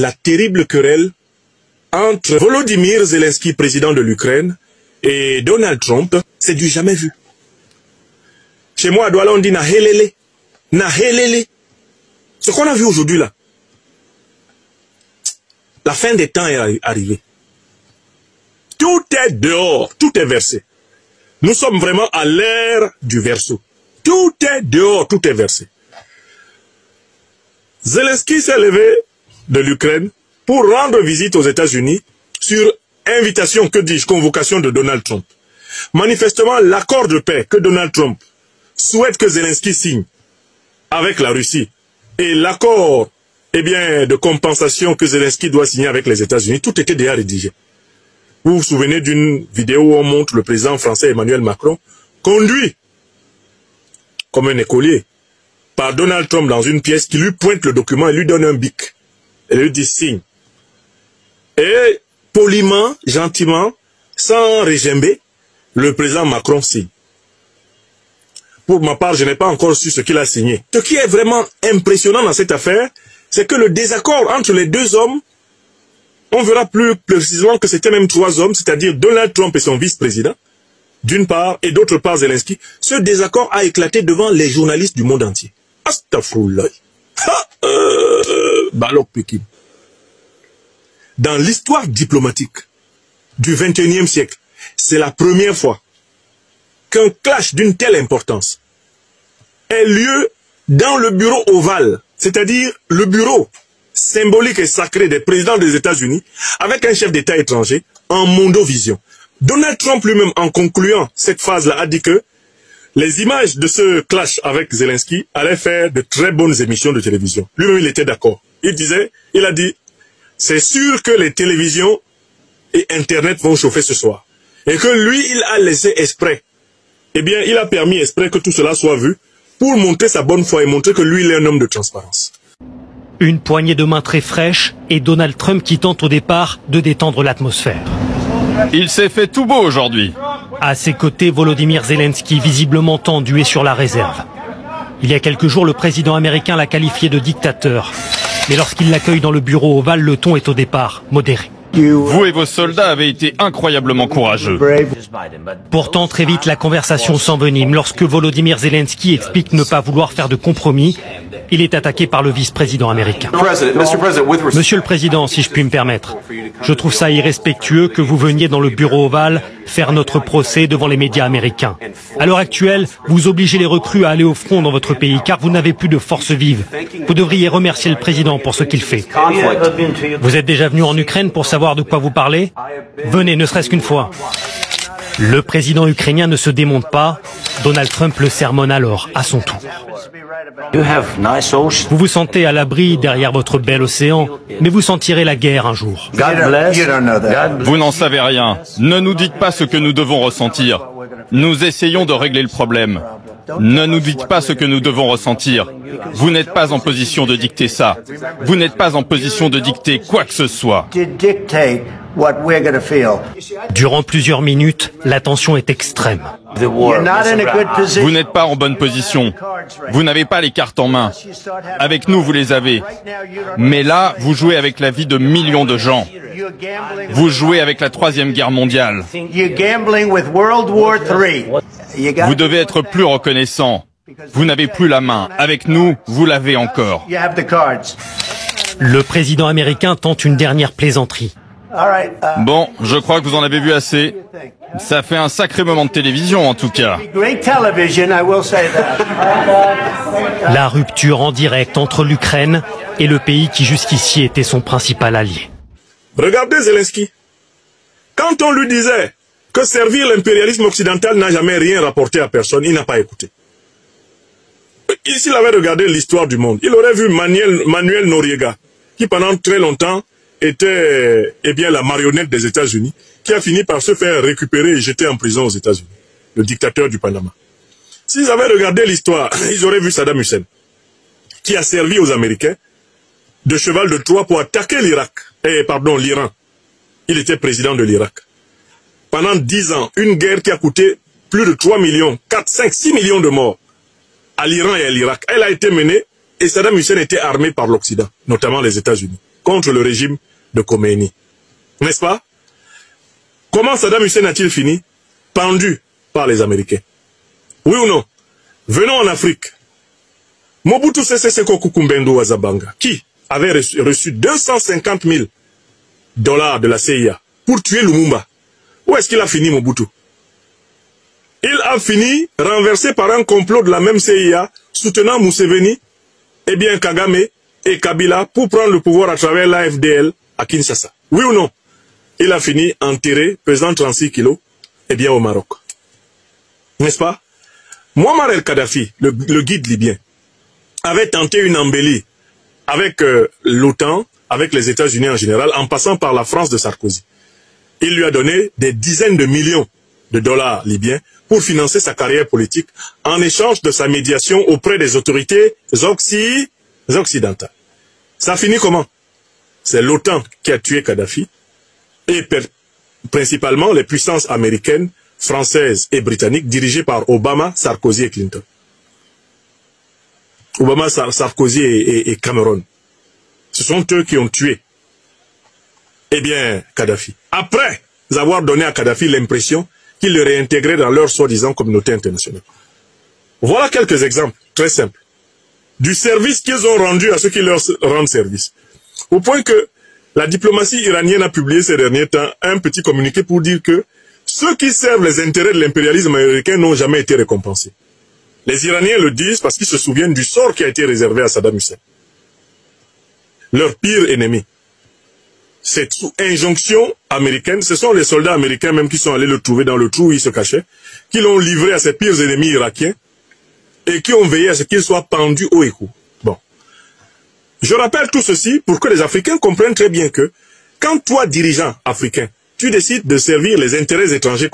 la terrible querelle entre Volodymyr Zelensky, président de l'Ukraine, et Donald Trump, c'est du jamais vu. Chez moi à Douala, on dit Nahelele. Nahelele. Ce qu'on a vu aujourd'hui là, la fin des temps est arrivée. Tout est dehors, tout est versé. Nous sommes vraiment à l'ère du verseau. Tout est dehors, tout est versé. Zelensky s'est levé de l'Ukraine pour rendre visite aux États-Unis sur invitation, que dis-je, convocation de Donald Trump. Manifestement, l'accord de paix que Donald Trump souhaite que Zelensky signe avec la Russie et l'accord de compensation que Zelensky doit signer avec les États-Unis, tout était déjà rédigé. Vous vous souvenez d'une vidéo où on montre le président français Emmanuel Macron conduit comme un écolier par Donald Trump dans une pièce qui lui pointe le document et lui donne un bic. Et lui dit signe. Et poliment, gentiment, sans régimber, le président Macron signe. Pour ma part, je n'ai pas encore su ce qu'il a signé. Ce qui est vraiment impressionnant dans cette affaire, c'est que le désaccord entre les deux hommes, on verra plus précisément que c'était même trois hommes, c'est-à-dire Donald Trump et son vice-président, d'une part, et d'autre part Zelensky. Ce désaccord a éclaté devant les journalistes du monde entier. Astaghfirullah. Balok Pekin. Dans l'histoire diplomatique du XXIe siècle, c'est la première fois qu'un clash d'une telle importance ait lieu dans le bureau ovale, c'est-à-dire le bureau symbolique et sacré des présidents des États-Unis, avec un chef d'État étranger en mondovision. Donald Trump lui-même, en concluant cette phase-là, a dit que les images de ce clash avec Zelensky allaient faire de très bonnes émissions de télévision. Lui-même, il était d'accord. Il a dit, c'est sûr que les télévisions et Internet vont chauffer ce soir. Et que lui, il a laissé exprès. Il a permis exprès que tout cela soit vu pour montrer sa bonne foi et montrer que lui, il est un homme de transparence. Une poignée de main très fraîche et Donald Trump qui tente au départ de détendre l'atmosphère. Il s'est fait tout beau aujourd'hui. À ses côtés, Volodymyr Zelensky, visiblement tendu et sur la réserve. Il y a quelques jours, le président américain l'a qualifié de dictateur. Mais lorsqu'il l'accueille dans le bureau ovale, le ton est au départ modéré. Vous et vos soldats avez été incroyablement courageux. Pourtant, très vite, la conversation s'envenime. Lorsque Volodymyr Zelensky explique ne pas vouloir faire de compromis, il est attaqué par le vice-président américain. Monsieur le Président, si je puis me permettre, je trouve ça irrespectueux que vous veniez dans le bureau ovale faire notre procès devant les médias américains. À l'heure actuelle, vous obligez les recrues à aller au front dans votre pays car vous n'avez plus de force vive. Vous devriez remercier le président pour ce qu'il fait. Vous êtes déjà venu en Ukraine pour savoir de quoi vous parlez? Venez, ne serait-ce qu'une fois. Le président ukrainien ne se démonte pas. Donald Trump le sermonne alors, à son tour. Vous vous sentez à l'abri derrière votre bel océan, mais vous sentirez la guerre un jour. Vous n'en savez rien. Ne nous dites pas ce que nous devons ressentir. Nous essayons de régler le problème. Ne nous dites pas ce que nous devons ressentir. Vous n'êtes pas en position de dicter ça. Vous n'êtes pas en position de dicter quoi que ce soit. Durant plusieurs minutes, la tension est extrême. Vous n'êtes pas en bonne position. Vous n'avez pas les cartes en main. Avec nous, vous les avez. Mais là, vous jouez avec la vie de millions de gens. Vous jouez avec la Troisième Guerre mondiale. Vous devez être plus reconnaissant. Vous n'avez plus la main. Avec nous, vous l'avez encore. Le président américain tente une dernière plaisanterie. Bon, je crois que vous en avez vu assez. Ça fait un sacré moment de télévision, en tout cas. La rupture en direct entre l'Ukraine et le pays qui jusqu'ici était son principal allié. Regardez Zelensky. Quand on lui disait que servir l'impérialisme occidental n'a jamais rien rapporté à personne, il n'a pas écouté. S'il avait regardé l'histoire du monde, il aurait vu Manuel Noriega, qui pendant très longtemps était la marionnette des États-Unis, qui a fini par se faire récupérer et jeter en prison aux États-Unis, le dictateur du Panama. S'ils avaient regardé l'histoire, ils auraient vu Saddam Hussein, qui a servi aux Américains de cheval de Troie pour attaquer l'Iran. Il était président de l'Irak. Pendant 10 ans, une guerre qui a coûté plus de 3 millions, 4, 5, 6 millions de morts à l'Iran et à l'Irak. Elle a été menée et Saddam Hussein était armé par l'Occident, notamment les États-Unis. contre le régime de Khomeini. N'est-ce pas? Comment Saddam Hussein a-t-il fini? Pendu par les Américains. Oui ou non? Venons en Afrique. Mobutu Sese Seko Kukumbendo Wazabanga, qui avait reçu 250 000 $ de la CIA pour tuer Lumumba. Où est-ce qu'il a fini, Mobutu? Il a fini renversé par un complot de la même CIA soutenant Museveni, eh bien Kagame et Kabila pour prendre le pouvoir à travers l'AFDL à Kinshasa. Oui ou non? Il a fini enterré, pesant 36 kilos, eh bien au Maroc. N'est-ce pas? Muammar el-Kadhafi, le guide libyen, avait tenté une embellie avec l'OTAN, avec les États-Unis en général, en passant par la France de Sarkozy. Il lui a donné des dizaines de millions de dollars libyens pour financer sa carrière politique en échange de sa médiation auprès des autorités occidentales. Ça a fini comment? C'est l'OTAN qui a tué Kadhafi et principalement les puissances américaines, françaises et britanniques dirigées par Obama, Sarkozy et Clinton. Obama, Sarkozy et Cameron. Ce sont eux qui ont tué, eh bien, Kadhafi. Après avoir donné à Kadhafi l'impression qu'ils le réintégraient dans leur soi-disant communauté internationale. Voilà quelques exemples très simples du service qu'ils ont rendu à ceux qui leur rendent service. Au point que la diplomatie iranienne a publié ces derniers temps un petit communiqué pour dire que ceux qui servent les intérêts de l'impérialisme américain n'ont jamais été récompensés. Les Iraniens le disent parce qu'ils se souviennent du sort qui a été réservé à Saddam Hussein. Leur pire ennemi. C'est sous injonction américaine, ce sont les soldats américains même qui sont allés le trouver dans le trou où il se cachait, qui l'ont livré à ses pires ennemis irakiens et qui ont veillé à ce qu'il soit pendu haut et court. Bon. Je rappelle tout ceci pour que les Africains comprennent très bien que quand toi, dirigeant africain, tu décides de servir les intérêts étrangers